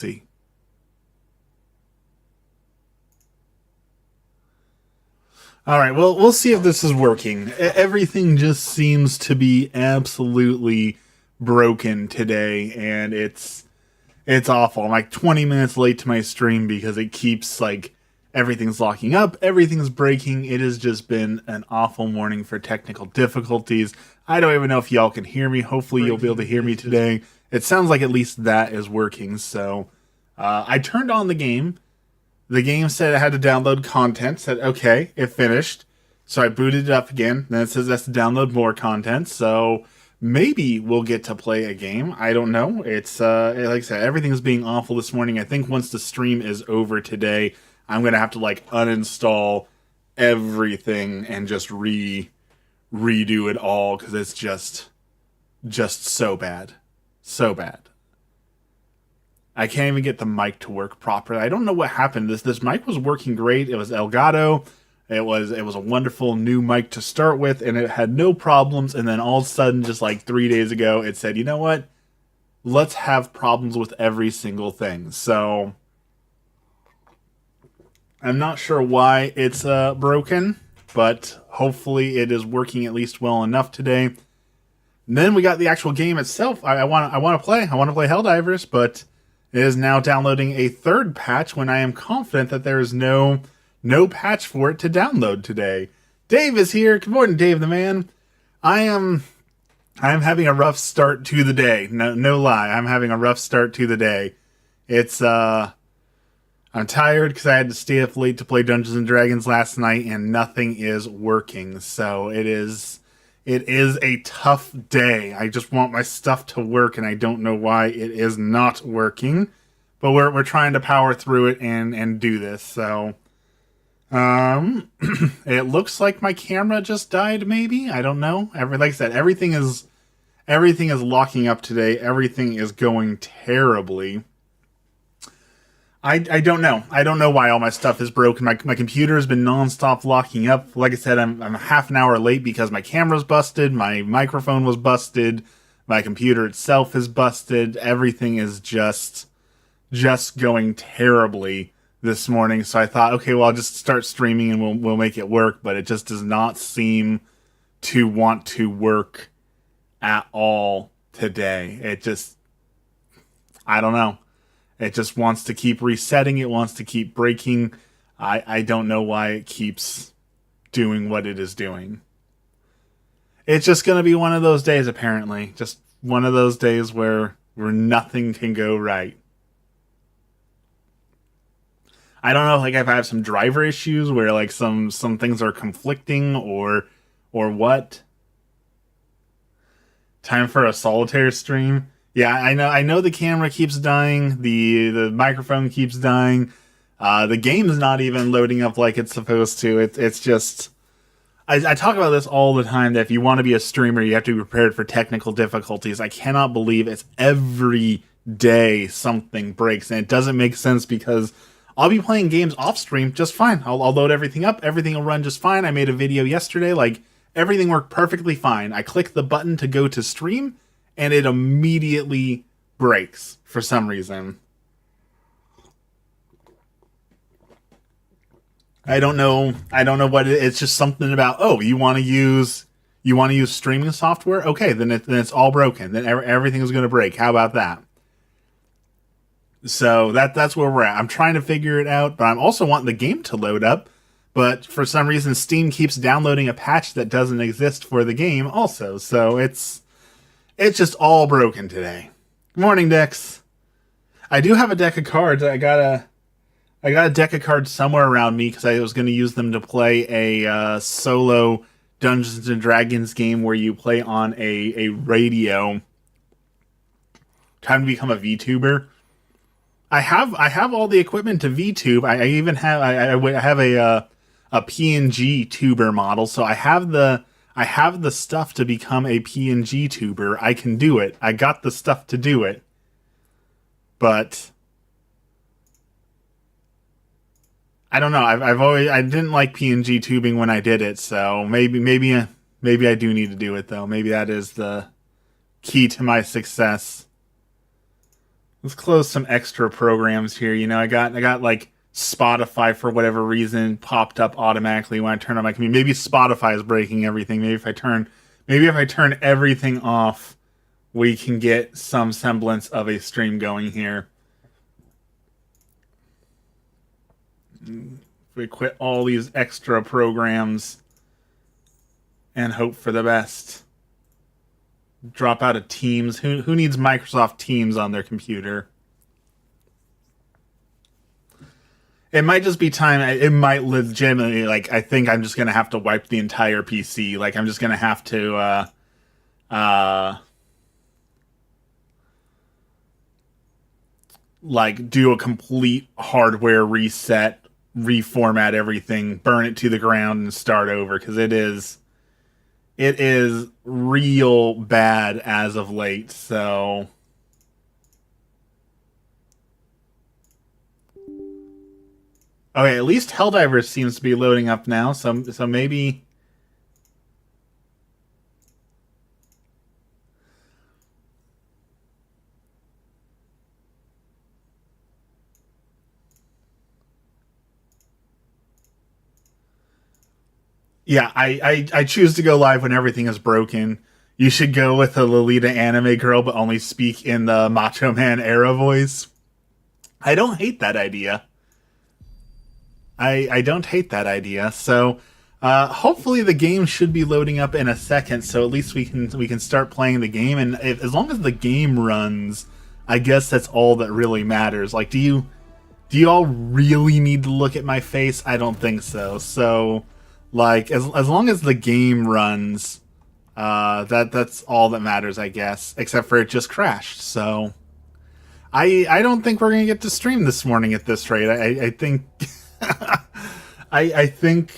See. All right, well, we'll see if this is working. Everything just seems to be absolutely broken today, and it's awful. I'm like 20 minutes late to my stream because it keeps like everything's locking up, everything's breaking. It has just been an awful morning for technical difficulties. I don't even know if y'all can hear me. Hopefully, you'll be able to hear me today. It sounds like at least that is working. So I turned on the game. The game said I had to download content. Said, okay, it finished. So I booted it up again. Then it says that's to download more content. So maybe we'll get to play a game. I don't know. It's like I said, everything's being awful this morning. I think once the stream is over today, I'm gonna have to like uninstall everything and just redo it all because it's just so bad, so bad. I can't even get the mic to work properly. I don't know what happened. This mic was working great. It was Elgato. It was a wonderful new mic to start with, and it had no problems. And then all of a sudden, just like 3 days ago, it said, "You know what? Let's have problems with every single thing." So I'm not sure why it's broken, but hopefully it is working at least well enough today. And then we got the actual game itself. I want to play. I want to play Helldivers, but it is now downloading a third patch when I am confident that there is no patch for it to download today. Dave is here. Good morning, Dave the man. I am having a rough start to the day. No lie. I'm having a rough start to the day. It's I'm tired because I had to stay up late to play Dungeons and Dragons last night and nothing is working. So it is a tough day. I just want my stuff to work and I don't know why it is not working. But we're trying to power through it and do this. So it looks like my camera just died maybe. I don't know. Like I said, everything is locking up today. Everything is going terribly. I don't know. I don't know why all my stuff is broken. My computer has been nonstop locking up. Like I said, I'm half an hour late because my camera's busted, my microphone was busted, my computer itself is busted. Everything is just going terribly this morning. So I thought, okay, well, I'll just start streaming and we'll make it work. But it just does not seem to want to work at all today. I don't know. It just wants to keep resetting. It wants to keep breaking. I don't know why it keeps doing what it is doing. It's just going to be one of those days, apparently. Just one of those days where nothing can go right. I don't know, like if I have some driver issues where like some things are conflicting or what. Time for a solitaire stream. Yeah, I know the camera keeps dying, the microphone keeps dying. The game is not even loading up like it's supposed to. It's just I talk about this all the time that if you want to be a streamer, you have to be prepared for technical difficulties. I cannot believe it's every day something breaks, and it doesn't make sense because I'll be playing games off stream just fine. I'll load everything up, everything will run just fine. I made a video yesterday, like everything worked perfectly fine. I click the button to go to stream, and it immediately breaks for some reason. I don't know what it's just something about. Oh, you want to use streaming software? Okay, then it's all broken. Then everything is going to break. How about that? So that's where we're at. I'm trying to figure it out, but I'm also wanting the game to load up. But for some reason, Steam keeps downloading a patch that doesn't exist for the game also. So it's just all broken today. Morning, Dex. I do have a deck of cards. I got a deck of cards somewhere around me because I was going to use them to play a solo Dungeons and Dragons game where you play on a radio. Time to become a VTuber. I have all the equipment to VTube. I even have I have a PNG tuber model, so I have the stuff to become a PNG tuber. I can do it. I got the stuff to do it. But I don't know. I didn't like PNG tubing when I did it, so maybe I do need to do it though. Maybe that is the key to my success. Let's close some extra programs here. You know, I got like Spotify for whatever reason popped up automatically when I turn on my computer. Maybe Spotify is breaking everything. Maybe if I turn everything off, we can get some semblance of a stream going here. If we quit all these extra programs and hope for the best. Drop out of Teams. Who needs Microsoft Teams on their computer? It might just be time. It might legitimately, like, I think I'm just going to have to wipe the entire PC. Like, I'm just going to have to, like, do a complete hardware reset, reformat everything, burn it to the ground, and start over, because it is real bad as of late. So okay, at least Helldivers seems to be loading up now. So maybe. Yeah, I choose to go live when everything is broken. You should go with a Lolita anime girl, but only speak in the Macho Man era voice. I don't hate that idea. I don't hate that idea. So hopefully the game should be loading up in a second. So at least we can start playing the game. And as long as the game runs, I guess that's all that really matters. Like, do you all really need to look at my face? I don't think so. So. Like, as long as the game runs, that's all that matters, I guess. Except for it just crashed, so... I don't think we're gonna get to stream this morning at this rate. I think... I think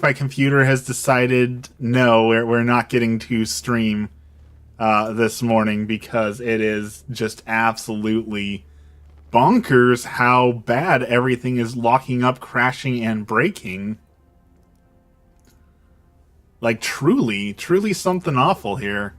my computer has decided, no, we're not getting to stream this morning, because it is just absolutely bonkers how bad everything is locking up, crashing, and breaking. Like, truly something awful here.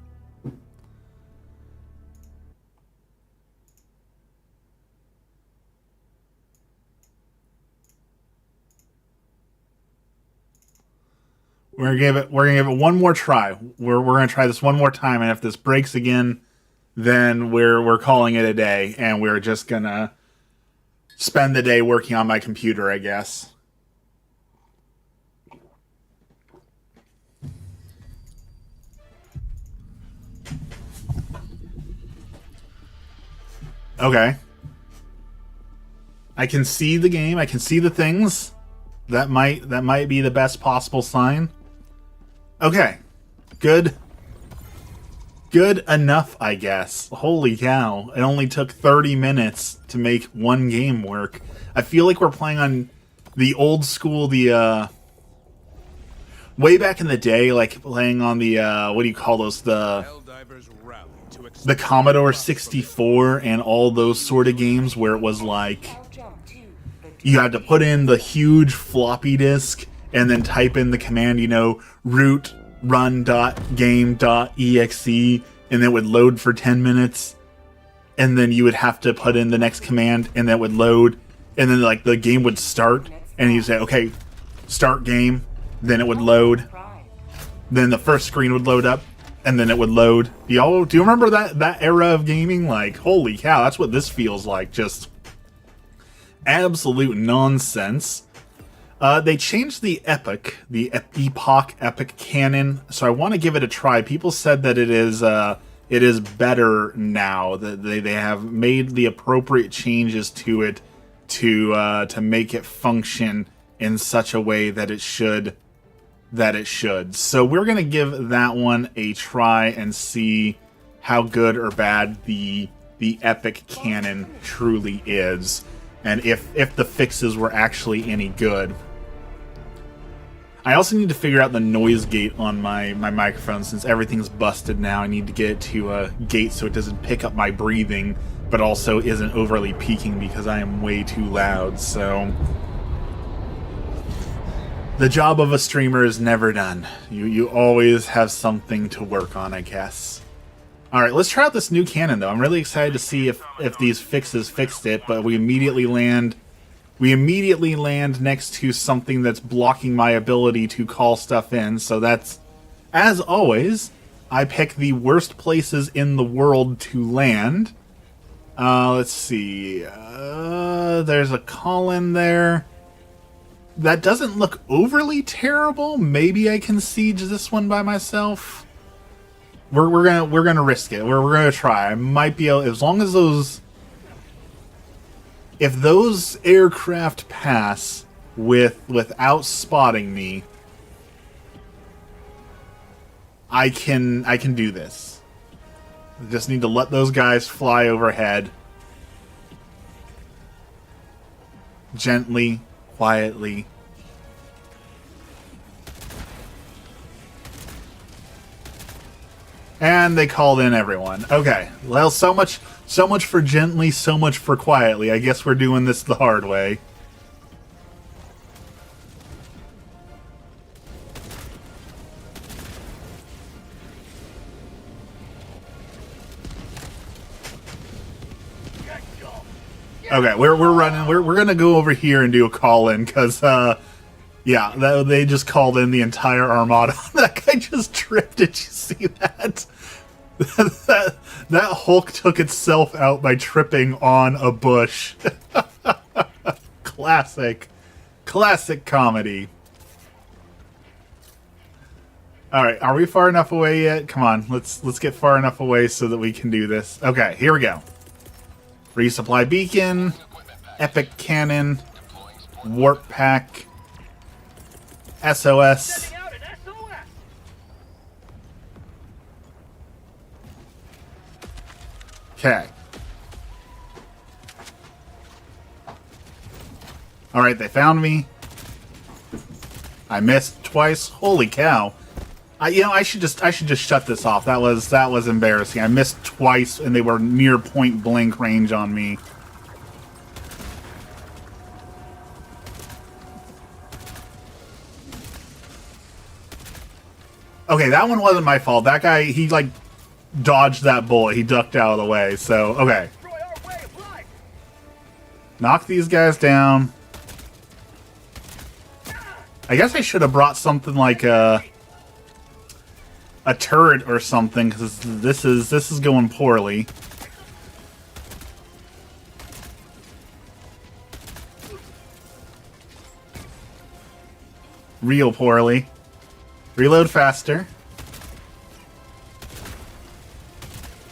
We're gonna give it one more try. We're gonna try this one more time, and if this breaks again, then we're calling it a day, and we're just gonna spend the day working on my computer, I guess. Okay. I can see the game. I can see the things. That might be the best possible sign. Okay. Good enough, I guess. Holy cow. It only took 30 minutes to make one game work. I feel like we're playing on the old school, way back in the day, like playing on the, what do you call those? The Commodore 64 and all those sort of games where it was like you had to put in the huge floppy disk and then type in the command, root run.game.exe, and it would load for 10 minutes, and then you would have to put in the next command, and that would load, and then like the game would start, and you say, okay, start game, then it would load, then the first screen would load up, and then it would load. Do you remember that era of gaming? Like, holy cow, that's what this feels like. Just absolute nonsense. They changed the epoch canon, so I want to give it a try. People said that it is better now, that they have made the appropriate changes to it to make it function in such a way that it should. So we're gonna give that one a try and see how good or bad the epic canon truly is, and if the fixes were actually any good. I also need to figure out the noise gate on my microphone, since everything's busted now. I need to get it to a gate so it doesn't pick up my breathing, but also isn't overly peaking because I am way too loud. So the job of a streamer is never done. You always have something to work on, I guess. All right, let's try out this new cannon though. I'm really excited to see if these fixes fixed it, but we immediately land next to something that's blocking my ability to call stuff in. So that's, as always, I pick the worst places in the world to land. Let's see. There's a call in there. That doesn't look overly terrible. Maybe I can siege this one by myself. We're gonna risk it. We're gonna try. I might be able, as long as those, if those aircraft pass without spotting me, I can do this. I just need to let those guys fly overhead. Gently, quietly. And they called in everyone. Okay. Well, so much for gently, so much for quietly. I guess we're doing this the hard way. Okay, we're running. We're gonna go over here and do a call in because yeah, they just called in the entire armada. That guy just tripped. Did you see that? that Hulk took itself out by tripping on a bush. Classic comedy. All right, are we far enough away yet? Come on, let's get far enough away so that we can do this. Okay, here we go. Resupply beacon, epic cannon, warp pack, SOS. Okay. All right, they found me. I missed twice. Holy cow! I should just shut this off. That was embarrassing. I missed twice, and they were near point blank range on me. Okay, that one wasn't my fault. That guy, he like dodged that bullet. He ducked out of the way. So okay, knock these guys down. I guess I should have brought something like a turret or something, because this is going poorly. Real poorly. Reload faster.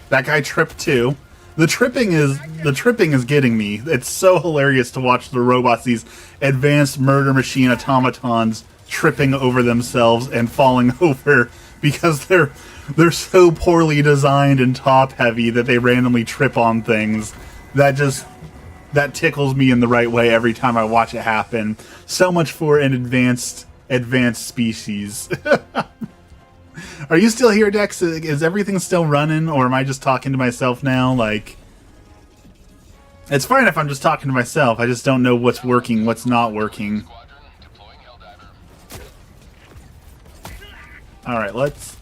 That guy tripped too. The tripping is getting me. It's so hilarious to watch the robots, these advanced murder machine automatons, tripping over themselves and falling over because they're so poorly designed and top heavy that they randomly trip on things. That tickles me in the right way every time I watch it happen. So much for an advanced species. Are you still here, Dex? Is everything still running, or am I just talking to myself now? Like, it's fine if I'm just talking to myself. I just don't know what's working, what's not working. Alright, let's...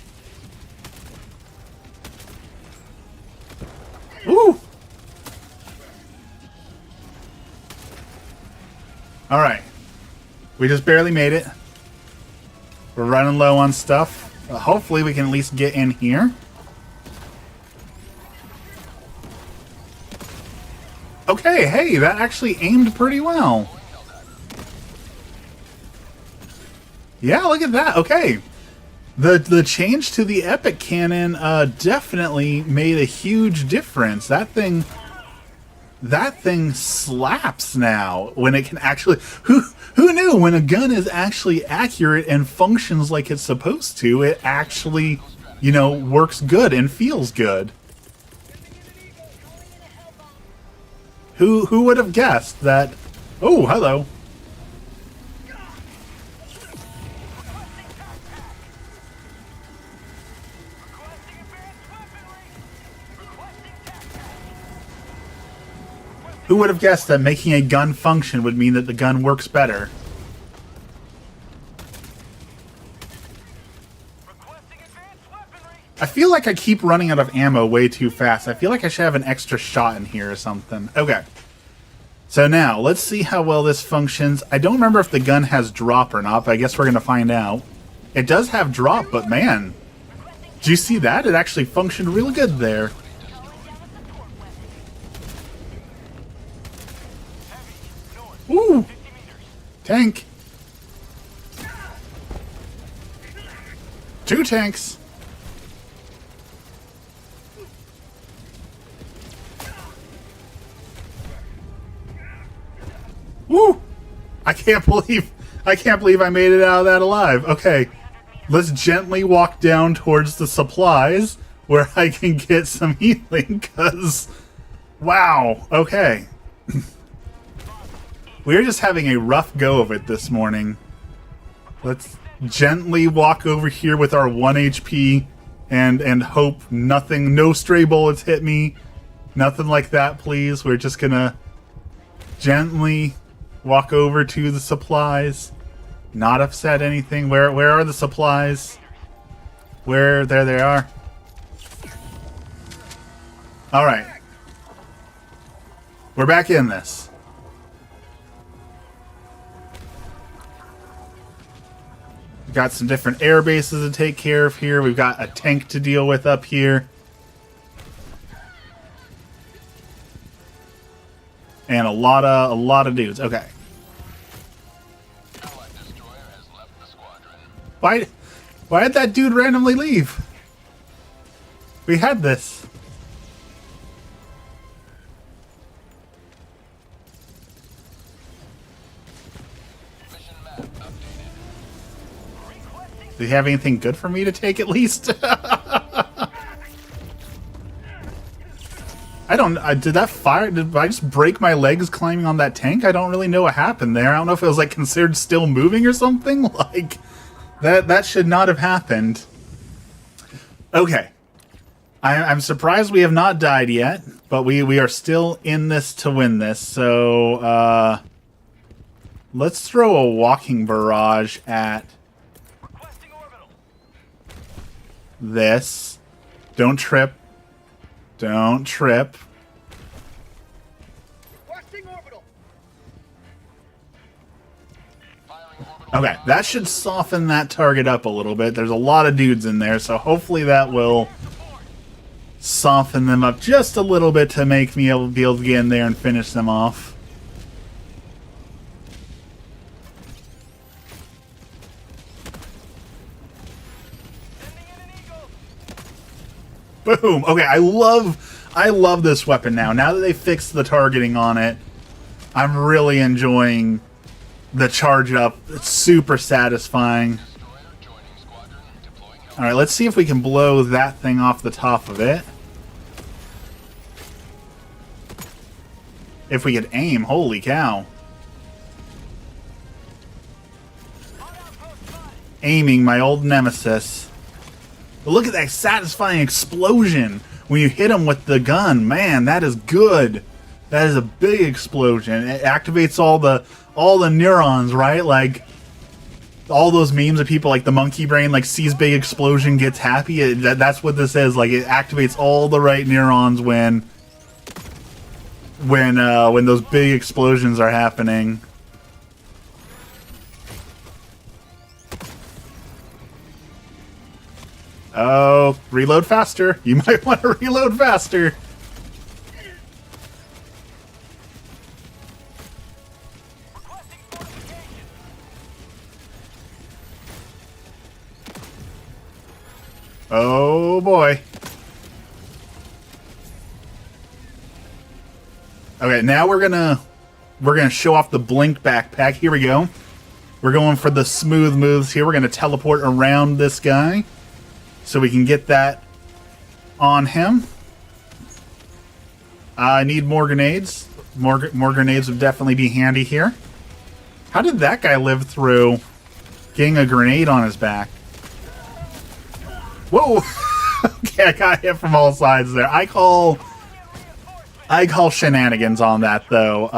Woo! Alright. We just barely made it. We're running low on stuff. Hopefully we can at least get in here. Okay, hey, that actually aimed pretty well. Yeah, look at that. Okay. The change to the epic cannon definitely made a huge difference. That thing slaps now when it can actually... Who knew when a gun is actually accurate and functions like it's supposed to, it actually, you know, works good and feels good. Who would have guessed that... Oh, hello. Who would have guessed that making a gun function would mean that the gun works better? I feel like I keep running out of ammo way too fast. I feel like I should have an extra shot in here or something. Okay. So now, let's see how well this functions. I don't remember if the gun has drop or not, but I guess we're going to find out. It does have drop, but man, did you see that? It actually functioned really good there. Ooh! Tank! 2 tanks! Woo! I can't believe I made it out of that alive. Okay. Let's gently walk down towards the supplies where I can get some healing, cause wow, okay. We're just having a rough go of it this morning. Let's gently walk over here with our 1 HP and hope nothing, no stray bullets hit me. Nothing like that, please. We're just gonna gently walk over to the supplies. Not upset anything. Where are the supplies? There they are. Alright. We're back in this. We've got some different air bases to take care of here. We've got a tank to deal with up here. And a lot of dudes. Okay. Why did that dude randomly leave? We had this. Do you have anything good for me to take at least? I don't... did that fire... Did I just break my legs climbing on that tank? I don't really know what happened there. I don't know if it was, like, considered still moving or something. Like, that should not have happened. Okay. I'm surprised we have not died yet, but we are still in this to win this. So, let's throw a walking barrage at this. Don't trip. Don't trip. Okay, that should soften that target up a little bit. There's a lot of dudes in there, so hopefully that will soften them up just a little bit to make me be able to get in there and finish them off. Boom! Okay, I love this weapon now. Now that they fixed the targeting on it, I'm really enjoying the charge up. It's super satisfying. Alright, let's see if we can blow that thing off the top of it. If we could aim, holy cow. Aiming, my old nemesis. But look at that satisfying explosion when you hit him with the gun. Man, that is good. That is a big explosion. It activates all the neurons, right? Like all those memes of people like the monkey brain, like sees big explosion, gets happy. That's what this is. Like it activates all the right neurons when those big explosions are happening. Oh, reload faster. You might want to reload faster. Oh boy. Okay, now we're gonna show off the blink backpack. Here we go. We're going for the smooth moves here. We're gonna teleport around this guy so we can get that on him. I need more grenades. More grenades would definitely be handy here. How did that guy live through getting a grenade on his back? Whoa! Okay, I got hit from all sides there. I call shenanigans on that, though.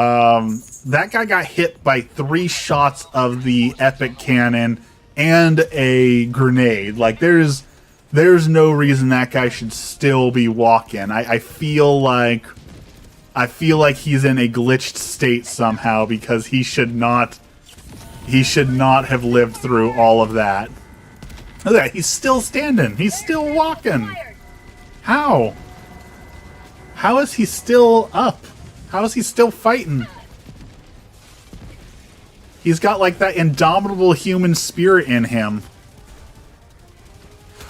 That guy got hit by 3 shots of the epic cannon and a grenade. Like, there's there's no reason that guy should still be walking. I feel like he's in a glitched state somehow, because he should not have lived through all of that. Look at that, he's still standing. He's still walking. How? How is he still up? How is he still fighting? He's got like that indomitable human spirit in him.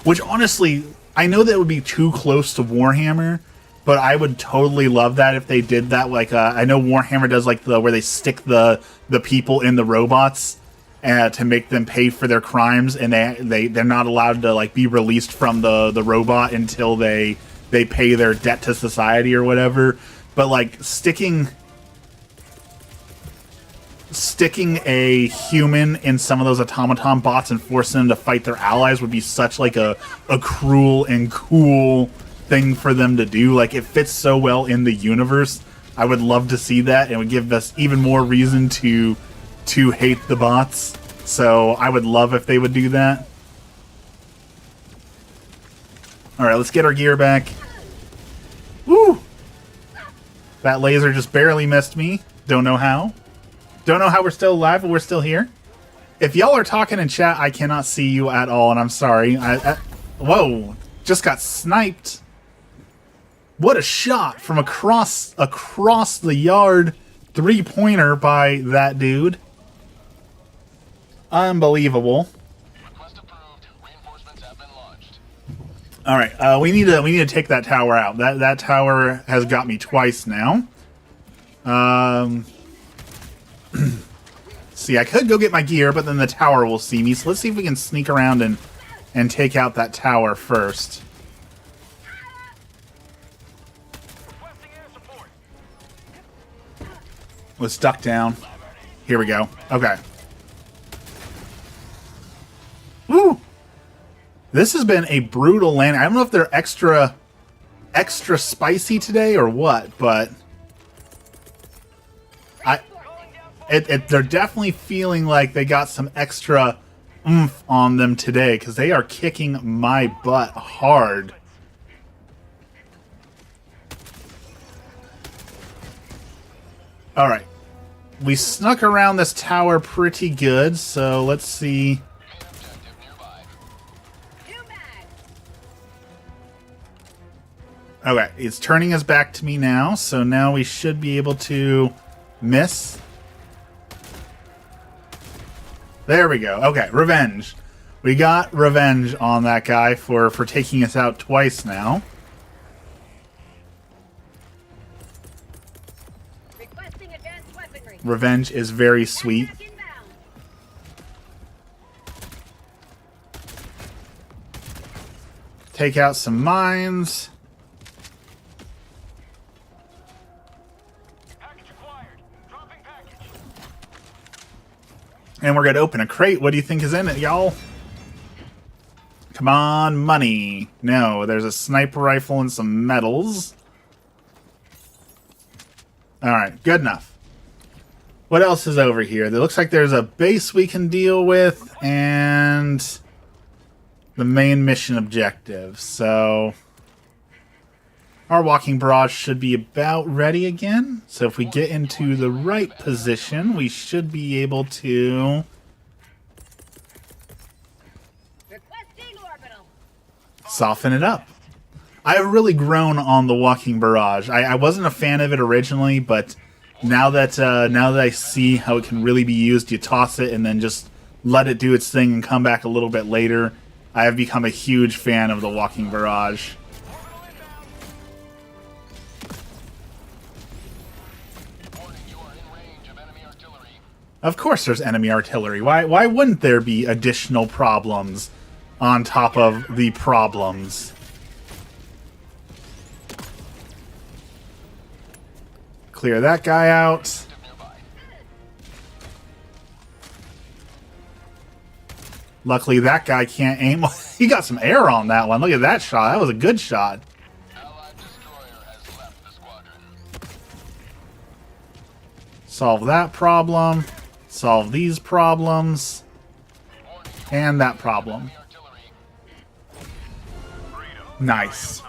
Which honestly, I know that would be too close to Warhammer, but I would totally love that if they did that. Like, I know Warhammer does like where they stick the people in the robots to make them pay for their crimes, and they're not allowed to like be released from the robot until they pay their debt to society or whatever. But like sticking a human in some of those automaton bots and forcing them to fight their allies would be such like a cruel and cool thing for them to do. Like, it fits so well in the universe. I would love to see that. It would give us even more reason to hate the bots. So I would love if they would do that. Alright, let's get our gear back. Woo! That laser just barely missed me. Don't know how. Don't know how we're still alive, but we're still here. If y'all are talking in chat, I cannot see you at all, and I'm sorry. Whoa! Just got sniped. What a shot from across the yard. 3-pointer by that dude. Unbelievable. Request approved. Reinforcements have been launched. All right, we need to take that tower out. That tower has got me twice now. See, I could go get my gear, but then the tower will see me. So let's see if we can sneak around and take out that tower first. Let's duck down. Here we go. Okay. Woo! This has been a brutal landing. I don't know if they're extra spicy today or what, but they're definitely feeling like they got some extra oomph on them today, because they are kicking my butt hard. All right. We snuck around this tower pretty good, so let's see. Okay, it's turning his back to me now, so now we should be able to miss. There we go. Okay, revenge. We got revenge on that guy for taking us out twice now. Requesting advanced weaponry. Revenge is very sweet. Take out some mines. And we're going to open a crate. What do you think is in it, y'all? Come on, money. No, there's a sniper rifle and some medals. Alright, good enough. What else is over here? It looks like there's a base we can deal with, and the main mission objective. So our walking barrage should be about ready again. So if we get into the right position, we should be able to soften it up. I've really grown on the walking barrage. I wasn't a fan of it originally, but now that I see how it can really be used, you toss it and then just let it do its thing and come back a little bit later. I have become a huge fan of the walking barrage. Of course there's enemy artillery. Why wouldn't there be additional problems on top of the problems? Clear that guy out. Luckily that guy can't aim. He got some air on that one. Look at that shot. That was a good shot. Allied destroyer has left the squadron. Solve that problem. Solve these problems. And that problem. Nice.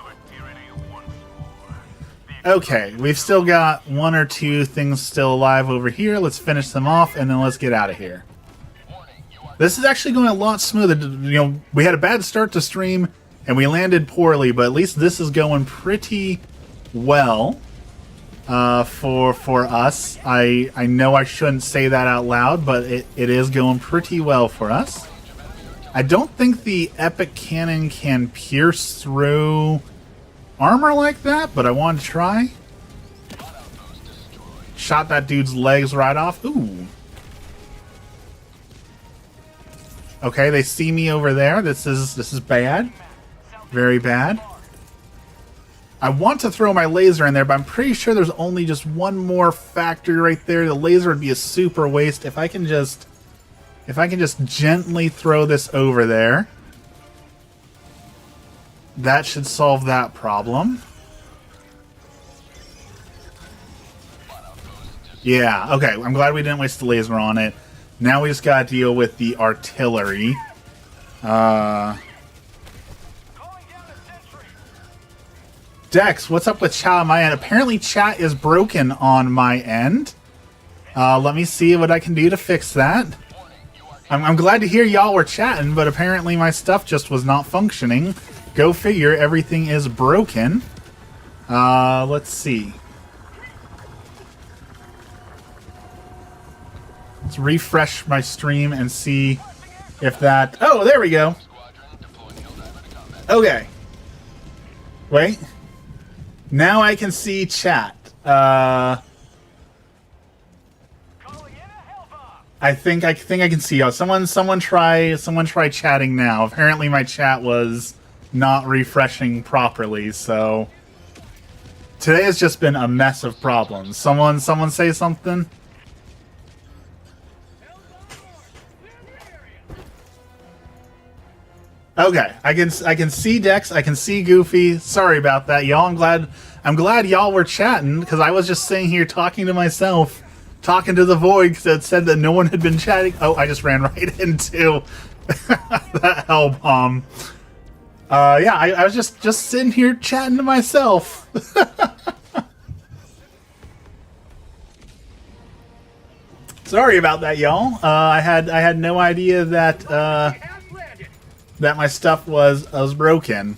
Okay, we've still got one or two things still alive over here. Let's finish them off, and then let's get out of here. This is actually going a lot smoother. You know, we had a bad start to stream, and we landed poorly, but at least this is going pretty well for us. I know I shouldn't say that out loud, but it is going pretty well for us. I don't think the Epic Cannon can pierce through armor like that, but I wanted to try. Shot that dude's legs right off. Ooh. Okay, they see me over there. This is bad. Very bad. I want to throw my laser in there, but I'm pretty sure there's only just one more factory right there. The laser would be a super waste. If I can just gently throw this over there, that should solve that problem. Yeah, okay. I'm glad we didn't waste the laser on it. Now we just gotta deal with the artillery. Dex, what's up with chat on my end? Apparently chat is broken on my end. Let me see what I can do to fix that. I'm glad to hear y'all were chatting, but apparently my stuff just was not functioning. Go figure, everything is broken. Let's see. Let's refresh my stream and see if that... Oh, there we go. Okay. Wait. Now I can see chat. I think I can see y'all. Someone try chatting now. Apparently my chat was not refreshing properly, so today has just been a mess of problems. Someone say something. Okay, I can see Dex, I can see Goofy. Sorry about that, y'all. I'm glad y'all were chatting, because I was just sitting here talking to myself, talking to the void, because it said that no one had been chatting. Oh, I just ran right into that hell bomb. Yeah, I was just sitting here chatting to myself. Sorry about that, y'all. I had no idea that that my stuff was broken.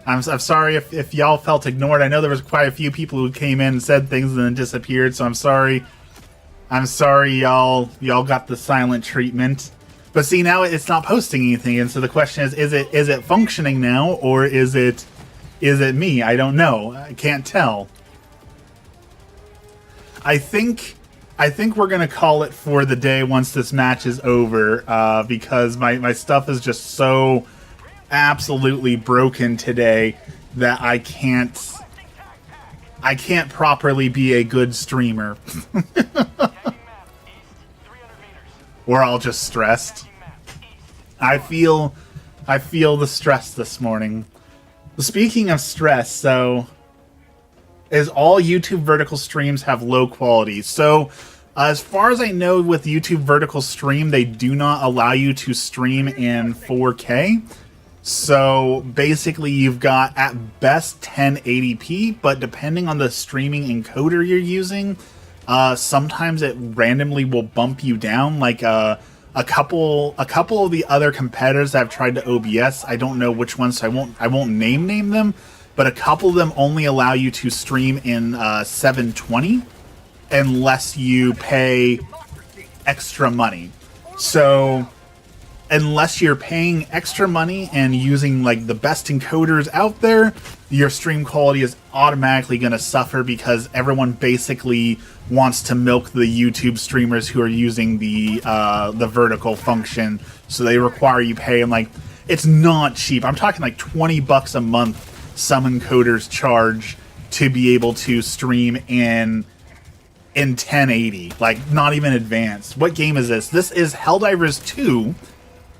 I'm sorry if y'all felt ignored. I know there was quite a few people who came in and said things and then disappeared, so I'm sorry. I'm sorry y'all got the silent treatment. But see, now it's not posting anything, and so the question is it functioning now, or is it me? I don't know. I can't tell. I think we're gonna call it for the day once this match is over, because my stuff is just so absolutely broken today that I can't properly be a good streamer. We're all just stressed. I feel the stress this morning. Speaking of stress, so is all YouTube vertical streams have low quality. So as far as I know, with YouTube vertical stream, they do not allow you to stream in 4K. So basically you've got at best 1080p, but depending on the streaming encoder you're using, sometimes it randomly will bump you down. Like a couple of the other competitors that have tried to OBS, I don't know which ones, so I won't name them, but a couple of them only allow you to stream in 720 unless you pay extra money. So unless you're paying extra money and using like the best encoders out there, your stream quality is automatically going to suffer, because everyone basically wants to milk the YouTube streamers who are using the vertical function. So they require you pay, and like, it's not cheap. I'm talking like $20 a month some encoders charge to be able to stream in 1080, like not even advanced. What game is this? This is Helldivers 2,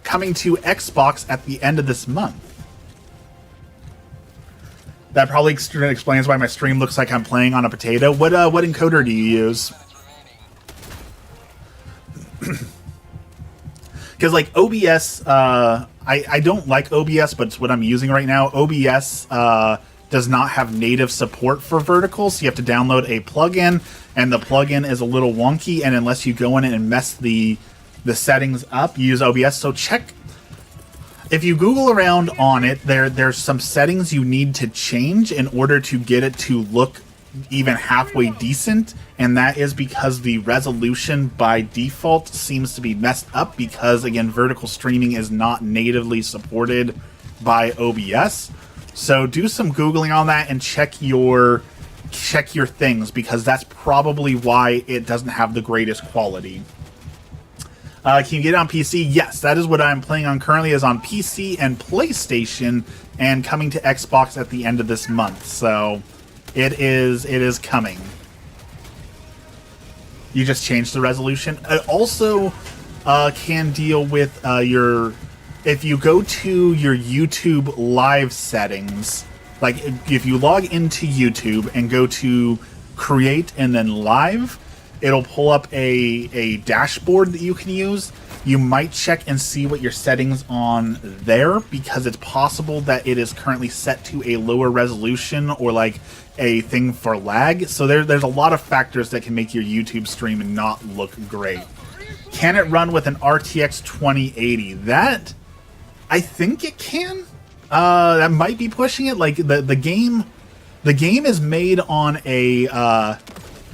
coming to Xbox at the end of this month. That probably explains why my stream looks like I'm playing on a potato. What encoder do you use? because like OBS, I don't like OBS, but it's what I'm using right now. OBS does not have native support for vertical, so you have to download a plugin, and the plugin is a little wonky, and unless you go in and mess the settings up, you use OBS. So check, if you Google around on it, there's some settings you need to change in order to get it to look even halfway decent, and that is because the resolution by default seems to be messed up because, again, vertical streaming is not natively supported by OBS. So do some Googling on that and check your things, because that's probably why it doesn't have the greatest quality. Can you get it on PC? Yes, that is what I'm playing on currently, is on PC and PlayStation, and coming to Xbox at the end of this month. So it is coming. You just changed the resolution. It also can deal with if you go to your YouTube live settings, like if you log into YouTube and go to create and then live, it'll pull up a dashboard that you can use. You might check and see what your settings on there, because it's possible that it is currently set to a lower resolution or like a thing for lag. So there's a lot of factors that can make your YouTube stream not look great. Can it run with an RTX 2080? That, I think it can. That might be pushing it. Like the game is made on a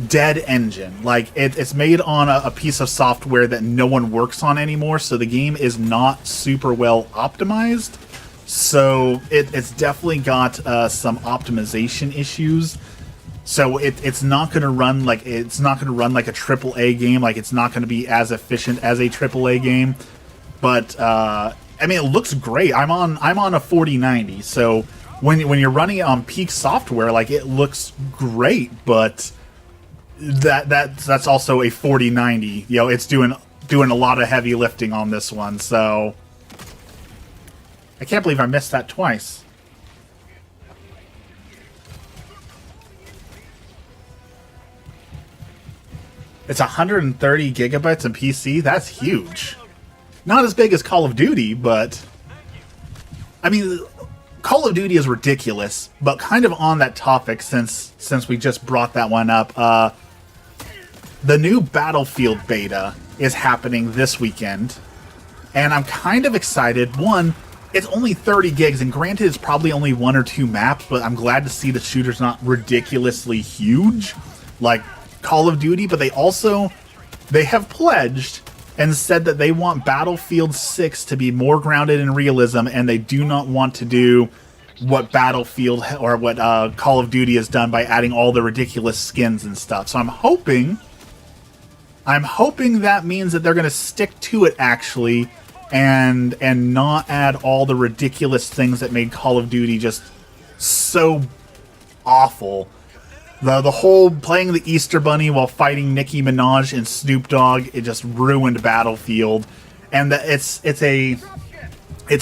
dead engine. Like it's made on a piece of software that no one works on anymore. So the game is not super well optimized. So it's definitely got some optimization issues. So it's not going to run like a AAA game. Like it's not going to be as efficient as a AAA game. But I mean, it looks great. I'm on a 4090, so when you're running it on peak software, like, it looks great. But that's also a 4090. You know, it's doing a lot of heavy lifting on this one. So I can't believe I missed that twice. It's 130 gigabytes in PC. That's huge. Not as big as Call of Duty, but I mean, Call of Duty is ridiculous. But kind of on that topic, since we just brought that one up, the new Battlefield beta is happening this weekend, and I'm kind of excited. One, it's only 30 gigs, and granted, it's probably only 1 or 2 maps, but I'm glad to see the shooter's not ridiculously huge like Call of Duty. But they have pledged and said that they want Battlefield 6 to be more grounded in realism, and they do not want to do what Battlefield or what Call of Duty has done by adding all the ridiculous skins and stuff. So I'm hoping that means that they're going to stick to it, actually, and not add all the ridiculous things that made Call of Duty just so awful. The whole playing the Easter Bunny while fighting Nicki Minaj and Snoop Dogg, it just ruined Battlefield. And it's a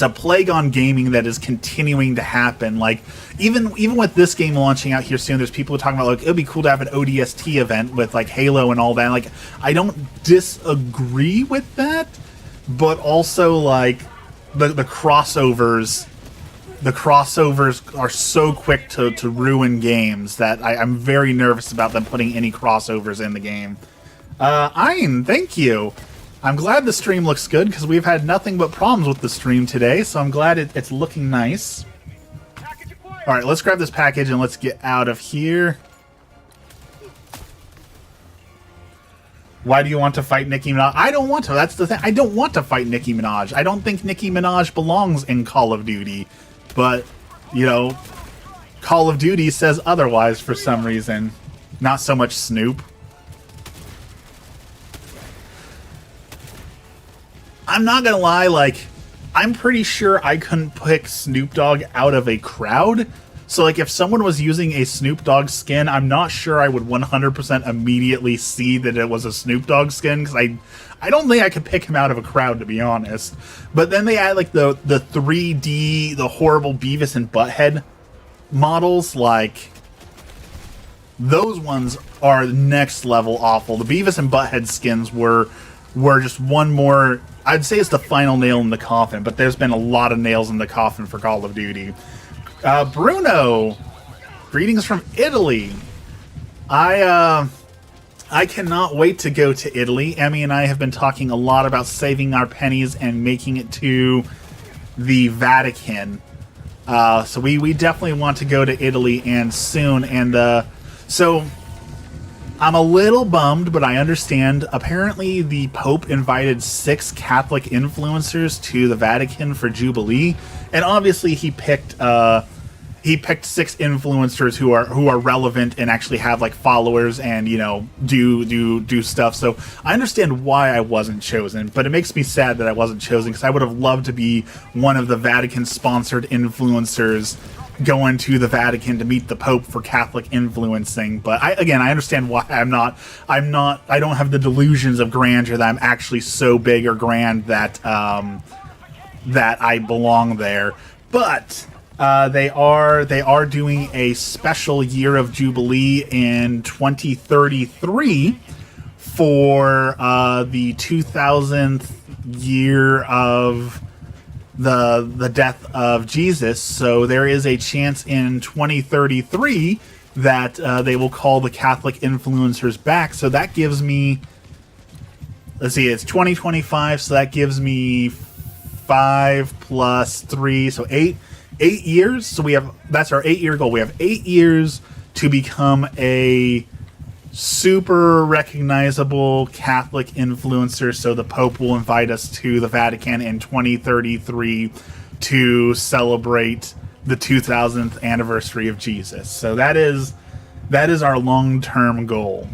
plague on gaming that is continuing to happen. Like, even with this game launching out here soon, there's people talking about, like, it would be cool to have an ODST event with, like, Halo and all that. Like, I don't disagree with that, but also, like, the crossovers are so quick to ruin games that I'm very nervous about them putting any crossovers in the game. Ein, thank you. I'm glad the stream looks good, because we've had nothing but problems with the stream today, so I'm glad it's looking nice. Alright, let's grab this package and let's get out of here. Why do you want to fight Nicki Minaj? I don't want to. That's the thing. I don't want to fight Nicki Minaj. I don't think Nicki Minaj belongs in Call of Duty. But, you know, Call of Duty says otherwise for some reason. Not so much Snoop. I'm not gonna lie, like, I'm pretty sure I couldn't pick Snoop Dogg out of a crowd. So, like, if someone was using a Snoop Dogg skin, I'm not sure I would 100% immediately see that it was a Snoop Dogg skin, because I don't think I could pick him out of a crowd, to be honest. But then they add, like, the 3D, the horrible Beavis and Butthead models. Like, those ones are next level awful. The Beavis and Butthead skins were we're just one more. I'd say it's the final nail in the coffin, but there's been a lot of nails in the coffin for Call of Duty. Bruno, greetings from Italy. I cannot wait to go to Italy. Emmy and I have been talking a lot about saving our pennies and making it to the Vatican. So we definitely want to go to Italy, and soon. And so I'm a little bummed, but I understand. Apparently, the Pope invited 6 Catholic influencers to the Vatican for Jubilee, and obviously he picked 6 influencers who are relevant and actually have like followers and, you know, do stuff. So I understand why I wasn't chosen, but it makes me sad that I wasn't chosen, because I would have loved to be one of the Vatican sponsored influencers going to the Vatican to meet the Pope for Catholic influencing. But I understand why I don't have the delusions of grandeur that I'm actually so big or grand that that I belong there. But they are doing a special year of Jubilee in 2033 for the 2000th year of the death of Jesus. So there is a chance in 2033 that they will call the Catholic influencers back. So that gives me, let's see, it's 2025, so that gives me 5 plus 3, so 8 years. So that's our 8-year goal. We have 8 years to become a super recognizable Catholic influencer, so the Pope will invite us to the Vatican in 2033 to celebrate the 2000th anniversary of Jesus. So that is our long-term goal.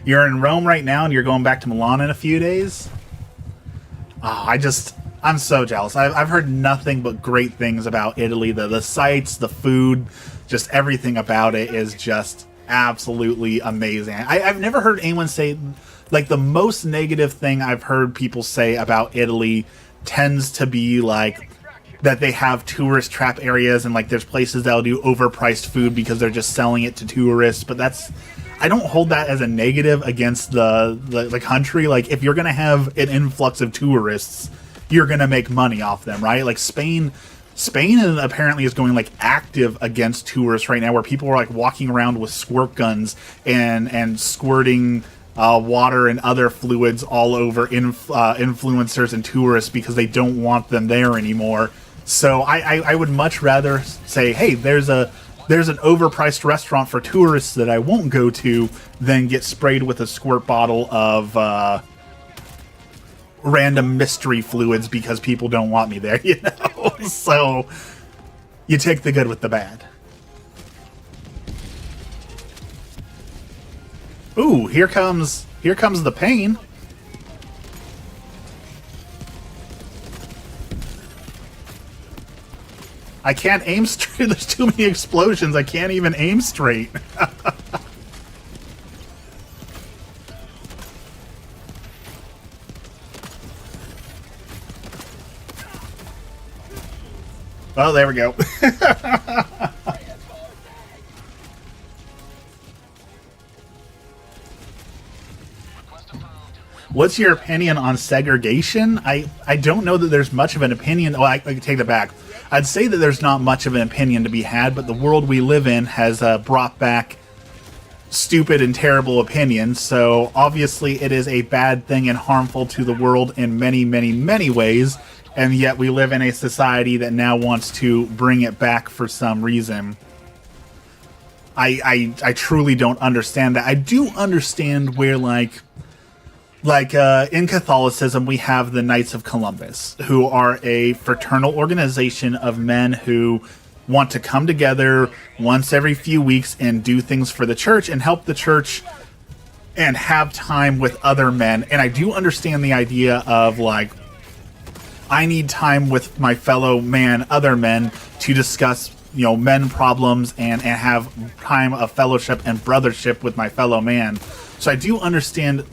You're in Rome right now, and you're going back to Milan in a few days? Oh, I'm so jealous. I've heard nothing but great things about Italy. The sights, the food, just everything about it is just absolutely amazing. I've never heard anyone say, like, the most negative thing I've heard people say about Italy tends to be like that they have tourist trap areas, and like there's places that'll do overpriced food because they're just selling it to tourists. But I don't hold that as a negative against the country. Like, if you're gonna have an influx of tourists, you're gonna make money off them, right? Like Spain apparently is going like active against tourists right now, where people are like walking around with squirt guns and squirting water and other fluids all over influencers and tourists because they don't want them there anymore. So I would much rather say, hey, there's an overpriced restaurant for tourists that I won't go to than get sprayed with a squirt bottle of random mystery fluids because people don't want me there, you know? So you take the good with the bad. Ooh, here comes the pain. I can't aim straight. There's too many explosions. I can't even aim straight. Oh, there we go. What's your opinion on segregation? I don't know that there's much of an opinion. Oh, I can take that back. I'd say that there's not much of an opinion to be had, but the world we live in has brought back stupid and terrible opinions. So obviously it is a bad thing and harmful to the world in many, many, many ways. And yet we live in a society that now wants to bring it back for some reason. I truly don't understand that. I do understand where, like in Catholicism, we have the Knights of Columbus, who are a fraternal organization of men who want to come together once every few weeks and do things for the church and help the church and have time with other men. And I do understand the idea of, like, I need time with my fellow man, other men, to discuss, you know, men problems and have time of fellowship and brothership with my fellow man. So I do understand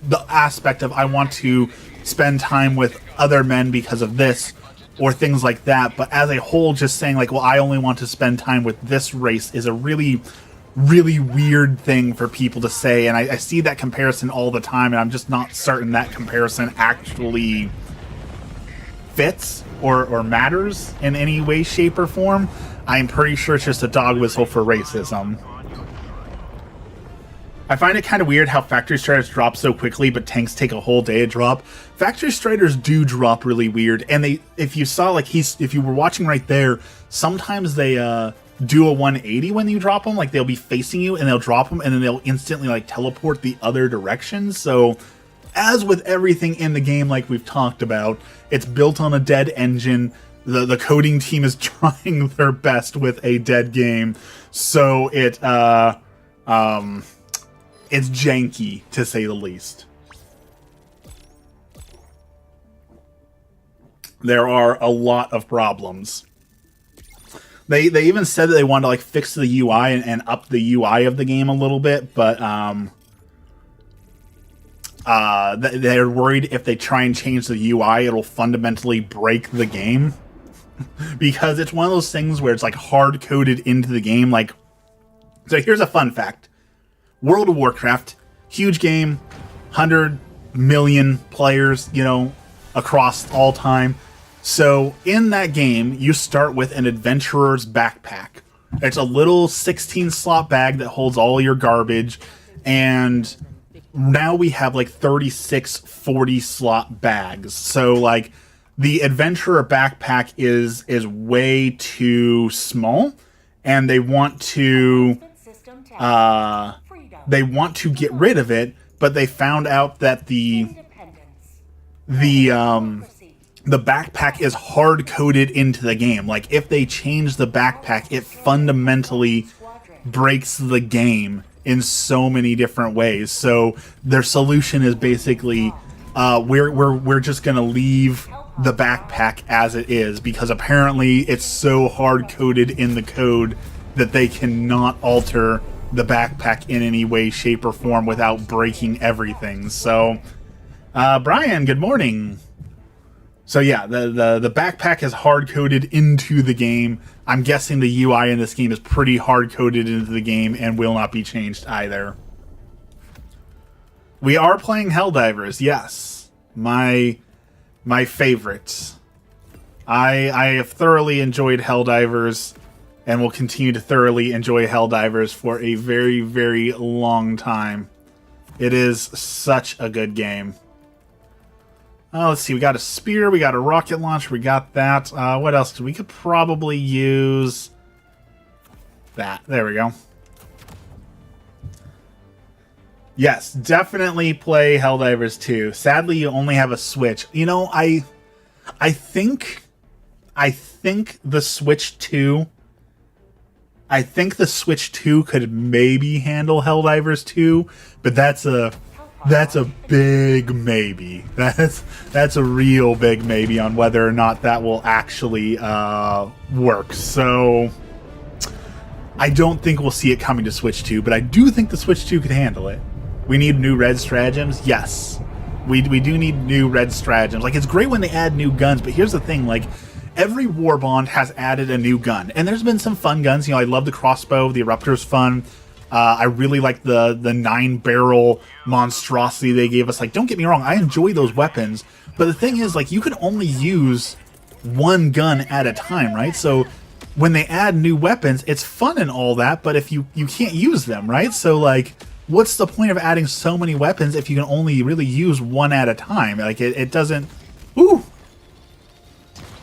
the aspect of I want to spend time with other men because of this or things like that. But as a whole, just saying like, well, I only want to spend time with this race is a really, really weird thing for people to say, and I see that comparison all the time, and I'm just not certain that comparison actually fits or matters in any way, shape, or form. I'm pretty sure it's just a dog whistle for racism. I find it kind of weird how Factory Striders drop so quickly, but tanks take a whole day to drop. Factory Striders do drop really weird, and they, if you saw, like, if you were watching right there, sometimes they do a 180 when you drop them. Like, they'll be facing you, and they'll drop them, and then they'll instantly, like, teleport the other direction. So, as with everything in the game, like we've talked about, it's built on a dead engine. The coding team is trying their best with a dead game, so it's janky, to say the least. There are a lot of problems. They even said that they wanted to, like, fix the UI and up the UI of the game a little bit, but they're worried if they try and change the UI, it'll fundamentally break the game. Because it's one of those things where it's, like, hard-coded into the game. Like, so here's a fun fact. World of Warcraft, huge game, 100 million players, you know, across all time. So in that game, you start with an adventurer's backpack. It's a little 16-slot bag that holds all your garbage, and now we have like 36 40-slot bags. So like the adventurer backpack is way too small, and they want to get rid of it, but they found out that the backpack is hard coded into the game. Like, if they change the backpack, it fundamentally breaks the game in so many different ways. So their solution is basically we're just gonna leave the backpack as it is, because apparently it's so hard coded in the code that they cannot alter the backpack in any way, shape, or form without breaking everything. So Brian, good morning. So yeah, the backpack is hard-coded into the game. I'm guessing the UI in this game is pretty hard-coded into the game and will not be changed either. We are playing Helldivers, yes. My favorite. I have thoroughly enjoyed Helldivers and will continue to thoroughly enjoy Helldivers for a very, very long time. It is such a good game. Let's see, we got a spear, we got a rocket launcher, we got that. What else? We could probably use that. There we go. Yes, definitely play Helldivers 2. Sadly, you only have a Switch. You know, I think the Switch 2... I think the Switch 2 could maybe handle Helldivers 2, but that's a big maybe. That's a real big maybe on whether or not that will actually work. So I don't think we'll see it coming to Switch 2, but I do think the Switch 2 could handle it. We need new red stratagems. Yes, we do need new red stratagems. Like, it's great when they add new guns, but here's the thing, like, every Warbond has added a new gun, and there's been some fun guns. You know, I love the crossbow. The Eruptor's fun. I really like the 9-barrel monstrosity they gave us. Like, don't get me wrong, I enjoy those weapons, but the thing is, like, you can only use one gun at a time, right? So when they add new weapons, it's fun and all that, but if you can't use them, right? So, like, what's the point of adding so many weapons if you can only really use one at a time? Like, it doesn't... Ooh!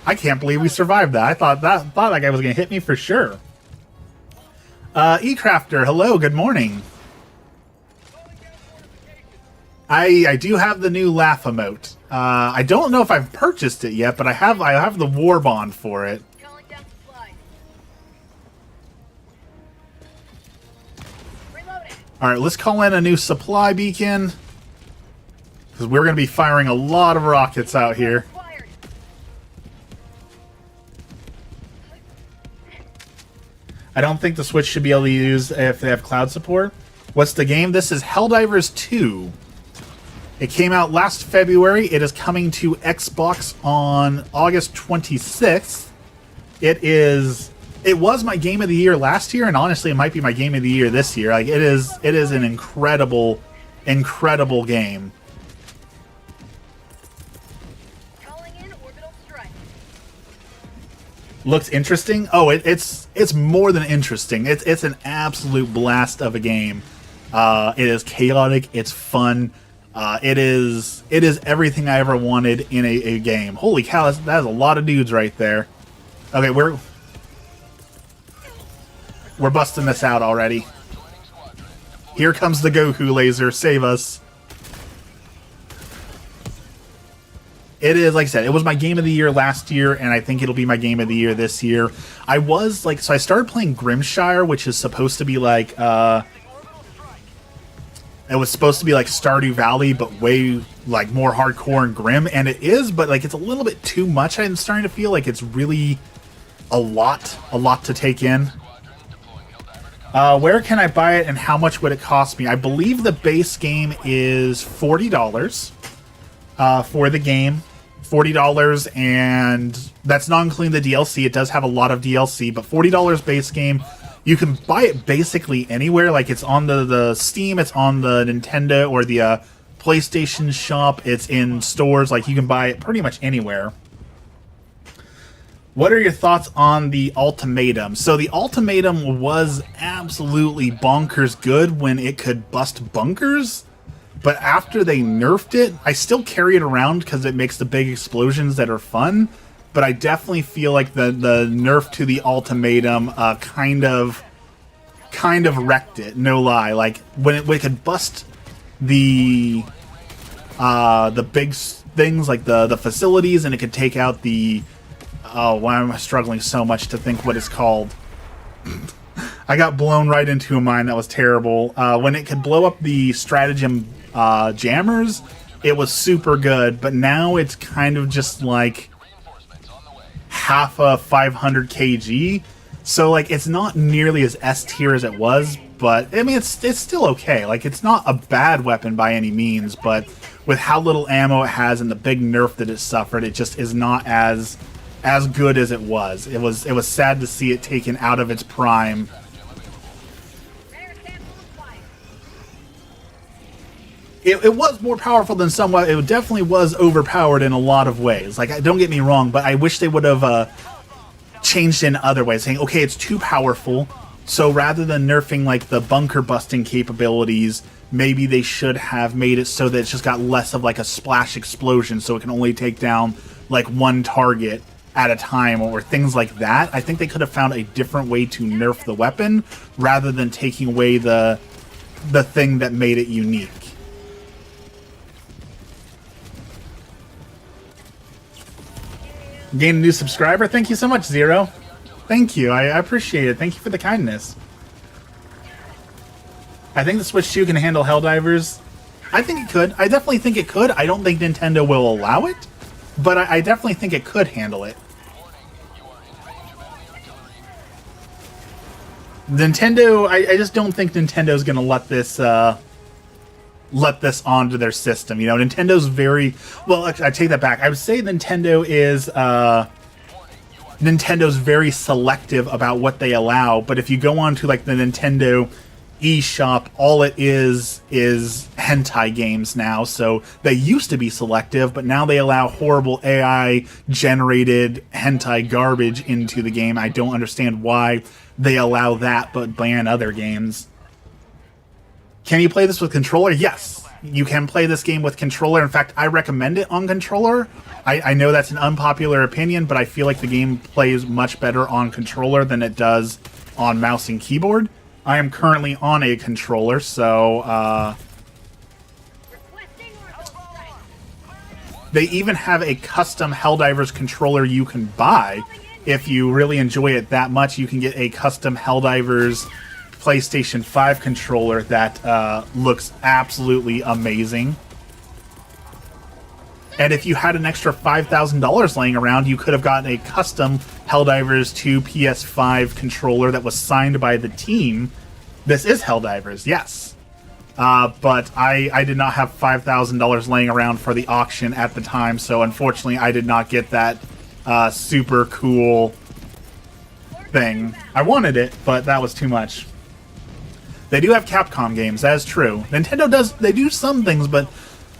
I can't believe we survived that. I thought that guy was going to hit me for sure. eCrafter, hello, good morning. I do have the new laugh emote. I don't know if I've purchased it yet, but I have the war bond for it. Calling down supply. Reloading. Alright, let's call in a new supply beacon, because we're going to be firing a lot of rockets out here. Fired. I don't think the Switch should be able to use if they have cloud support. What's the game? This is Helldivers 2. It came out last February. It is coming to Xbox on August 26th. It is It was my game of the year last year, and honestly, it might be my game of the year this year. Like it is an incredible, incredible game. Calling in orbital strike. Looks interesting. Oh, it's more than interesting. It's an absolute blast of a game. It is chaotic. It's fun. It is everything I ever wanted in a game. Holy cow, that is a lot of dudes right there. Okay, we're busting this out already. Here comes the Goku laser. Save us. It is, like I said, it was my game of the year last year, and I think it'll be my game of the year this year. I was, like, so I started playing Grimshire, which is supposed to be like, it was supposed to be like Stardew Valley, but way, like, more hardcore and grim, and it is, but, like, it's a little bit too much. I'm starting to feel like it's really a lot to take in. Where can I buy it, and how much would it cost me? I believe the base game is $40 for the game. $40, and that's not including the DLC. It does have a lot of DLC, but $40 base game. You can buy it basically anywhere. Like, it's on the Steam, it's on the Nintendo or the PlayStation shop. It's in stores. Like, you can buy it pretty much anywhere. What are your thoughts on the Ultimatum? So the Ultimatum was absolutely bonkers good when it could bust bunkers. But after they nerfed it, I still carry it around because it makes the big explosions that are fun. But I definitely feel like the nerf to the Ultimatum kind of wrecked it. No lie. Like when it could bust the big things like the facilities, and it could take out the why am I struggling so much to think what it's called? I got blown right into a mine. That was terrible. When it could blow up the stratagem jammers, it was super good, but now it's kind of just like half a 500 kg, so like it's not nearly as S tier as it was, but I mean it's still okay. Like it's not a bad weapon by any means, but with how little ammo it has and the big nerf that it suffered, it just is not as good as it was. It was sad to see it taken out of its prime. It was more powerful than some. It definitely was overpowered in a lot of ways. Like, don't get me wrong, but I wish they would have changed in other ways, saying, okay, it's too powerful, so rather than nerfing like the bunker busting capabilities, maybe they should have made it so that it's just got less of like a splash explosion, so it can only take down like one target at a time, or things like that. I think they could have found a different way to nerf the weapon rather than taking away the thing that made it unique. Gain a new subscriber. Thank you so much, Zero. Thank you. I appreciate it. Thank you for the kindness. I think the Switch 2 can handle Helldivers. I think it could. I definitely think it could. I don't think Nintendo will allow it, but I definitely think it could handle it. Nintendo, I just don't think Nintendo's going to let this onto their system. You know, Nintendo's very... Well, I take that back. I would say Nintendo's very selective about what they allow, but if you go on to, like, the Nintendo eShop, all it is hentai games now. So they used to be selective, but now they allow horrible AI-generated hentai garbage into the game. I don't understand why they allow that, but ban other games. Can you play this with controller? Yes, you can play this game with controller. In fact, I recommend it on controller. I know that's an unpopular opinion, but I feel like the game plays much better on controller than it does on mouse and keyboard. I am currently on a controller, so they even have a custom Helldivers controller you can buy. If you really enjoy it that much, you can get a custom Helldivers PlayStation 5 controller that looks absolutely amazing. And if you had an extra $5,000 laying around, you could have gotten a custom Helldivers 2 PS5 controller that was signed by the team. This is Helldivers, yes. But I did not have $5,000 laying around for the auction at the time, so unfortunately I did not get that super cool thing. I wanted it, but that was too much. They do have Capcom games, that is true. Nintendo does, they do some things, but,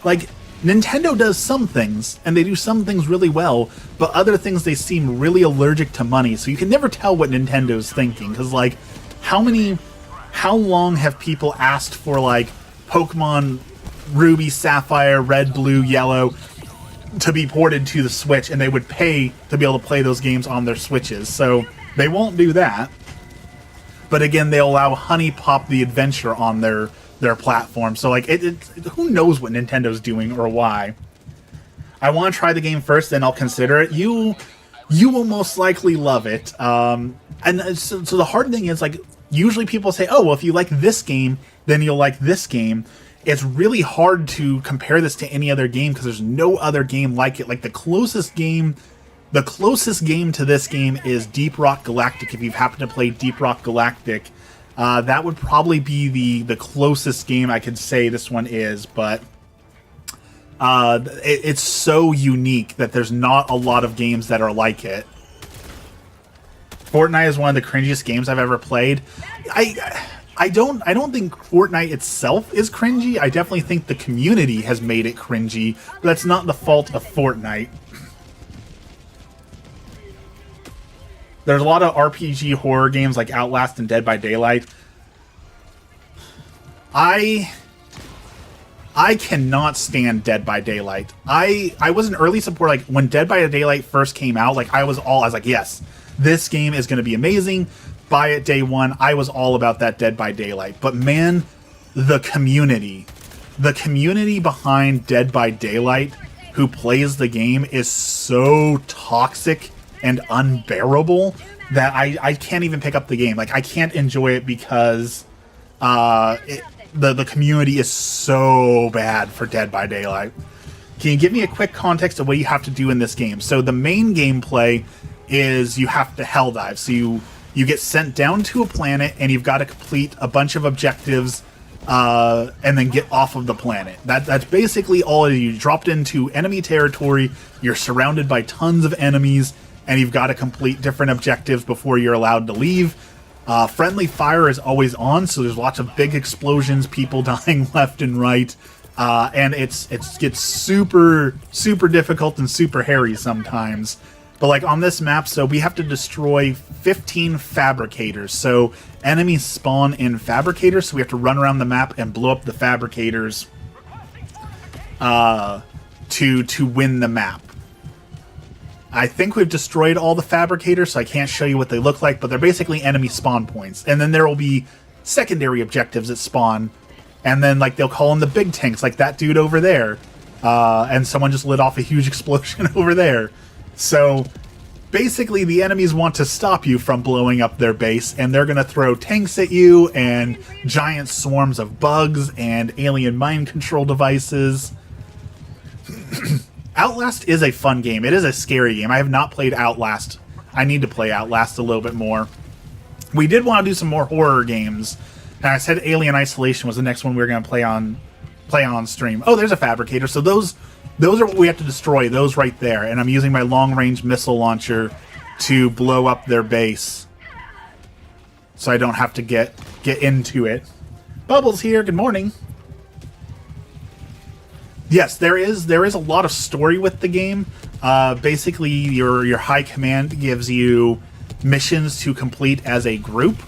like, Nintendo does some things, and they do some things really well, but other things they seem really allergic to money, so you can never tell what Nintendo's thinking, because, like, how long have people asked for, like, Pokemon Ruby, Sapphire, Red, Blue, Yellow to be ported to the Switch, and they would pay to be able to play those games on their Switches, so they won't do that. But again, they allow Honey Pop the Adventure on their platform. So, like, who knows what Nintendo's doing or why. I want to try the game first, then I'll consider it. You will most likely love it. And so the hard thing is, like, usually people say, oh, well, if you like this game, then you'll like this game. It's really hard to compare this to any other game because there's no other game like it. Like, the closest game to this game is Deep Rock Galactic. If you've happened to play Deep Rock Galactic, that would probably be the closest game I could say this one is, but it's so unique that there's not a lot of games that are like it. Fortnite is one of the cringiest games I've ever played. I don't think Fortnite itself is cringy. I definitely think the community has made it cringy, but that's not the fault of Fortnite. There's a lot of RPG horror games like Outlast and Dead by Daylight. I cannot stand Dead by Daylight. I was an early supporter. Like, when Dead by Daylight first came out, like, I was like, yes, this game is going to be amazing. Buy it day one. I was all about that Dead by Daylight. But man, the community behind Dead by Daylight who plays the game is so toxic and unbearable that I can't even pick up the game. Like, I can't enjoy it because the community is so bad for Dead by Daylight. Can you give me a quick context of what you have to do in this game? So the main gameplay is you have to hell dive. So you get sent down to a planet and you've got to complete a bunch of objectives and then get off of the planet. That's basically all it is. You dropped into enemy territory, you're surrounded by tons of enemies, and you've got to complete different objectives before you're allowed to leave. Friendly fire is always on, so there's lots of big explosions, people dying left and right, and it gets super, super difficult and super hairy sometimes. But, like, on this map, so we have to destroy 15 fabricators. So enemies spawn in fabricators, so we have to run around the map and blow up the fabricators to win the map. I think we've destroyed all the fabricators, so I can't show you what they look like, but they're basically enemy spawn points. And then there will be secondary objectives that spawn, and then, like, they'll call in the big tanks, like that dude over there. And someone just lit off a huge explosion over there. So basically the enemies want to stop you from blowing up their base, and they're going to throw tanks at you and giant swarms of bugs and alien mind control devices. Outlast is a fun game. It is a scary game. I have not played Outlast. I need to play Outlast a little bit more. We did want to do some more horror games, and I said Alien Isolation was the next one we were going to play on stream. Oh, there's a fabricator. So those are what we have to destroy, those right there. And I'm using my long-range missile launcher to blow up their base, so I don't have to get into it. Bubbles here. Good morning. Yes, there is a lot of story with the game. Basically, your high command gives you missions to complete as a group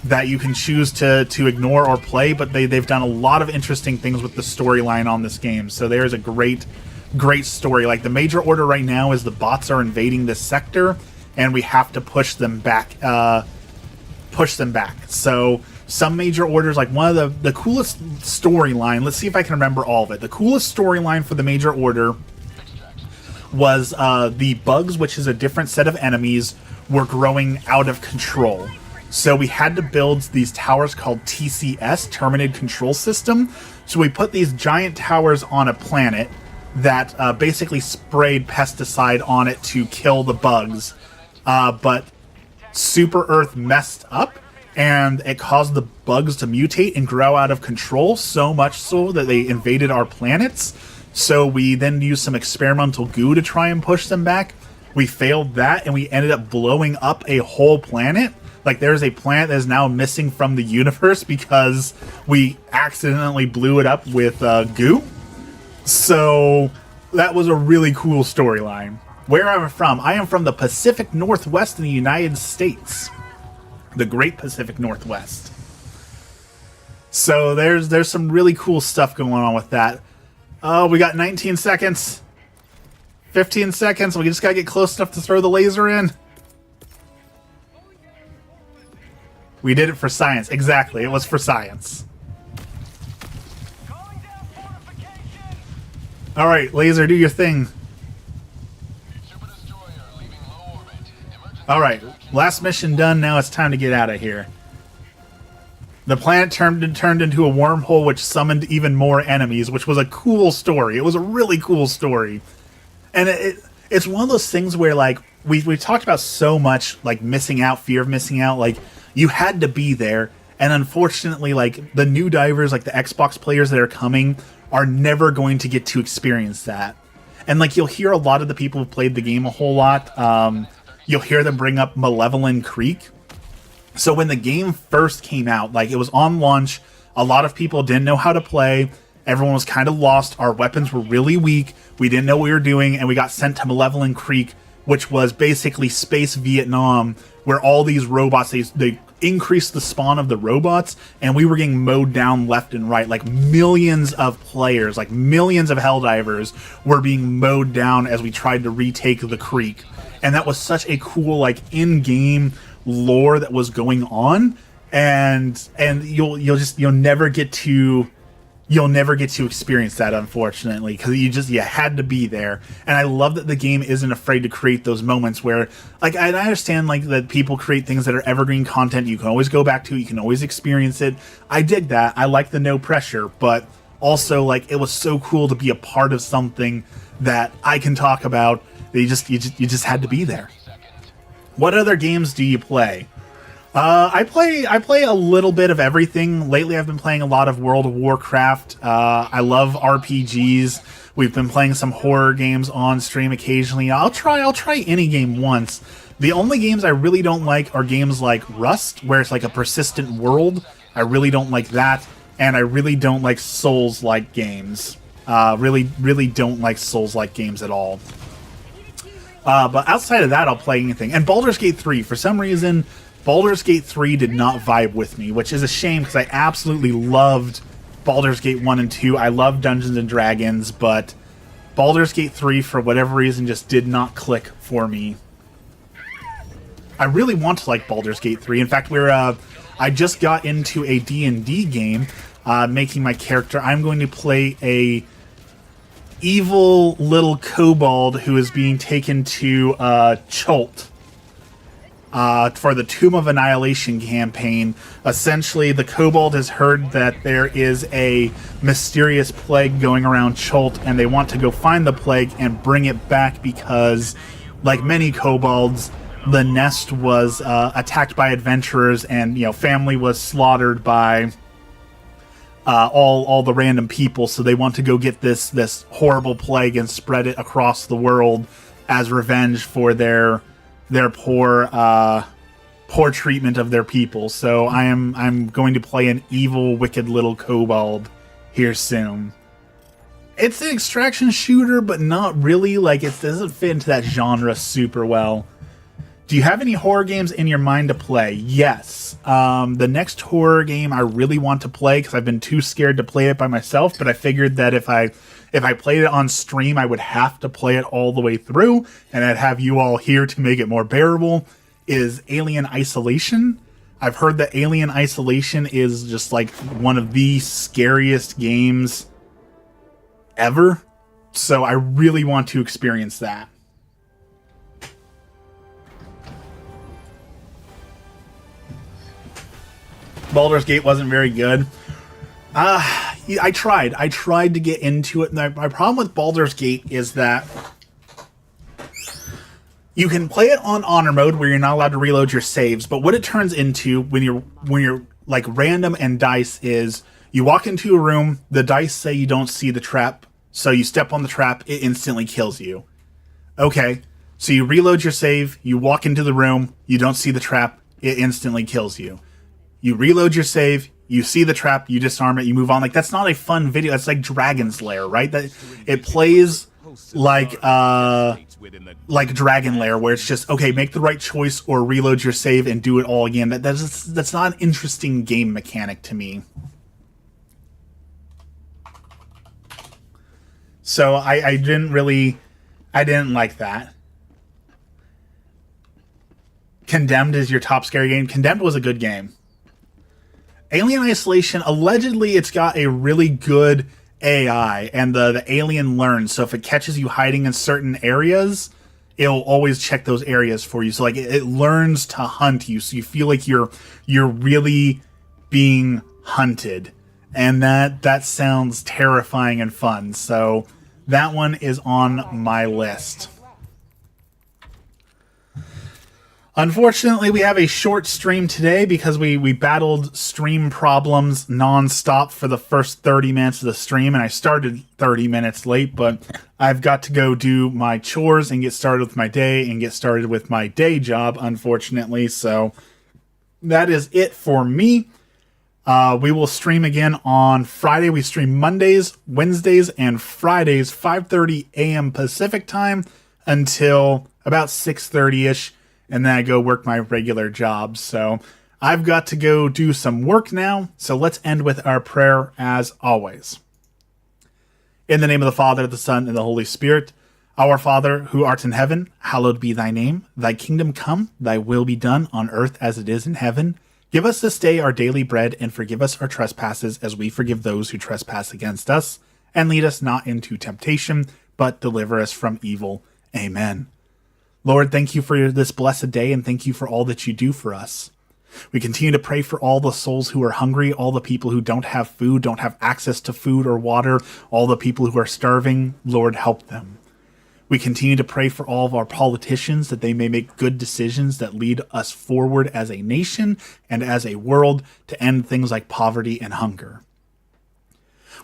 that you can choose to ignore or play, but they've done a lot of interesting things with the storyline on this game. So there's a great story. Like, the major order right now is the bots are invading this sector, and we have to push them back. So some major orders, like one of the coolest storyline, let's see if I can remember all of it. The coolest storyline for the major order was the bugs, which is a different set of enemies, were growing out of control. So we had to build these towers called TCS, Terminated Control System. So we put these giant towers on a planet that basically sprayed pesticide on it to kill the bugs. But Super Earth messed up, and it caused the bugs to mutate and grow out of control, so much so that they invaded our planets. So we then used some experimental goo to try and push them back. we failed that, and we ended up blowing up a whole planet. Like, there's a planet that is now missing from the universe because we accidentally blew it up with goo. So that was a really cool storyline. Where am I from? I am from the Pacific Northwest in the United States. The Great Pacific Northwest. So there's some really cool stuff going on with that. Oh, we got 19 seconds. 15 seconds. We just gotta get close enough to throw the laser in. We did it for science. Exactly. It was for science. Alright, laser, do your thing. Super destroyer leaving low orbit. Emergency Alright, last mission done. Now it's time to get out of here. The planet turned into a wormhole which summoned even more enemies, which was a cool story. It was a really cool story. And it's one of those things where, like, we talked about so much, like, missing out, fear of missing out. Like, you had to be there. And unfortunately, like, the new divers, like the Xbox players that are coming, are never going to get to experience that. And, like, you'll hear a lot of the people who played the game a whole lot. You'll hear them bring up Malevolent Creek. So when the game first came out, like, it was on launch, a lot of people didn't know how to play. Everyone was kind of lost. Our weapons were really weak. We didn't know what we were doing, and we got sent to Malevolent Creek, which was basically space Vietnam, where all these robots, they increased the spawn of the robots, and we were getting mowed down left and right. Like, millions of players, like millions of Helldivers were being mowed down as we tried to retake the creek. And that was such a cool, like, in-game lore that was going on, and you'll never get to experience that, unfortunately, because you had to be there. And I love that the game isn't afraid to create those moments where, like, I understand, like, that people create things that are evergreen content you can always go back to, you can always experience it. I dig that. I like the no pressure, but also, like, it was so cool to be a part of something that I can talk about. You just had to be there. What other games do you play? I play a little bit of everything. Lately, I've been playing a lot of World of Warcraft. I love RPGs. We've been playing some horror games on stream occasionally. I'll try any game once. The only games I really don't like are games like Rust, where it's like a persistent world. I really don't like that, and I really don't like Souls-like games. Really don't like Souls-like games at all. But outside of that, I'll play anything. And Baldur's Gate 3, for some reason, Baldur's Gate 3 did not vibe with me, which is a shame because I absolutely loved Baldur's Gate 1 and 2. I love Dungeons and Dragons, but Baldur's Gate 3, for whatever reason, just did not click for me. I really want to like Baldur's Gate 3. In fact, I just got into a D&D game, making my character. I'm going to play a evil little kobold who is being taken to Chult for the Tomb of Annihilation campaign. Essentially, the kobold has heard that there is a mysterious plague going around Chult, and they want to go find the plague and bring it back because, like many kobolds, the nest was attacked by adventurers, and family was slaughtered by all the random people, so they want to go get this horrible plague and spread it across the world as revenge for their poor treatment of their people. So I'm going to play an evil, wicked little kobold here soon. It's an extraction shooter, but not really. Like, it doesn't fit into that genre super well. Do you have any horror games in your mind to play? Yes. The next horror game I really want to play, because I've been too scared to play it by myself, but I figured that if I played it on stream, I would have to play it all the way through, and I'd have you all here to make it more bearable, is Alien Isolation. I've heard that Alien Isolation is just like one of the scariest games ever, so I really want to experience that. Baldur's Gate wasn't very good. I tried to get into it. My problem with Baldur's Gate is that you can play it on honor mode where you're not allowed to reload your saves, but what it turns into when you're like random and dice is you walk into a room, the dice say you don't see the trap, so you step on the trap, it instantly kills you. Okay, So you reload your save, you walk into the room, you don't see the trap, it instantly kills you. You reload your save, you see the trap, you disarm it, you move on. Like, that's not a fun video. That's like Dragon's Lair, right? That it plays like Dragon Lair, where it's just, okay, make the right choice or reload your save and do it all again. That's not an interesting game mechanic to me. So I didn't like that. Condemned is your top scary game. Condemned was a good game. Alien Isolation, allegedly it's got a really good AI, and the alien learns. So if it catches you hiding in certain areas, it'll always check those areas for you. So like it learns to hunt you, so you feel like you're really being hunted. And that sounds terrifying and fun. So that one is on my list. Unfortunately, we have a short stream today because we battled stream problems nonstop for the first 30 minutes of the stream, and I started 30 minutes late, but I've got to go do my chores and get started with my day and get started with my day job, unfortunately. So that is it for me. We will stream again on Friday. We stream Mondays, Wednesdays, and Fridays, 5:30 a.m. Pacific time until about 6:30ish. And then I go work my regular job. So I've got to go do some work now. So let's end with our prayer as always. In the name of the Father, the Son, and the Holy Spirit. Our Father, who art in heaven, hallowed be thy name. Thy kingdom come, thy will be done on earth as it is in heaven. Give us this day our daily bread, and forgive us our trespasses as we forgive those who trespass against us. And lead us not into temptation, but deliver us from evil. Amen. Lord, thank you for this blessed day, and thank you for all that you do for us. We continue to pray for all the souls who are hungry, all the people who don't have food, don't have access to food or water, all the people who are starving. Lord, help them. We continue to pray for all of our politicians, that they may make good decisions that lead us forward as a nation and as a world to end things like poverty and hunger.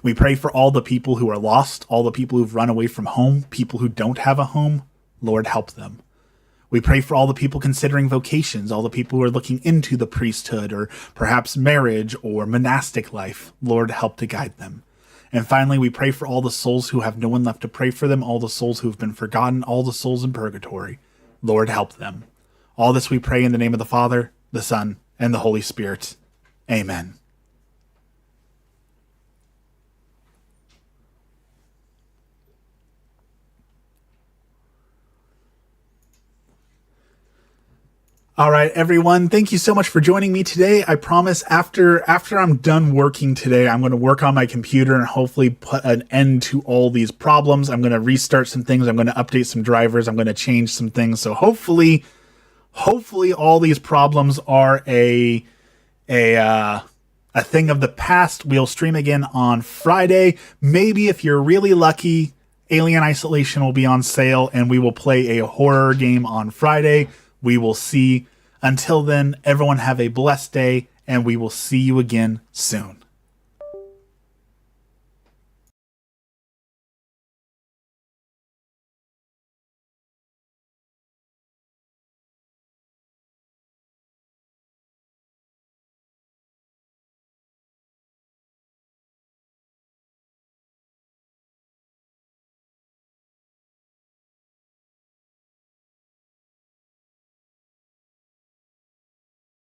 We pray for all the people who are lost, all the people who've run away from home, people who don't have a home. Lord, help them. We pray for all the people considering vocations, all the people who are looking into the priesthood or perhaps marriage or monastic life. Lord, help to guide them. And finally, we pray for all the souls who have no one left to pray for them, all the souls who have been forgotten, all the souls in purgatory. Lord, help them. All this we pray in the name of the Father, the Son, and the Holy Spirit. Amen. All right, everyone. Thank you so much for joining me today. I promise after I'm done working today, I'm going to work on my computer and hopefully put an end to all these problems. I'm going to restart some things. I'm going to update some drivers. I'm going to change some things. So hopefully all these problems are a thing of the past. We'll stream again on Friday. Maybe if you're really lucky, Alien Isolation will be on sale and we will play a horror game on Friday. We will see. Until then, everyone have a blessed day, and we will see you again soon.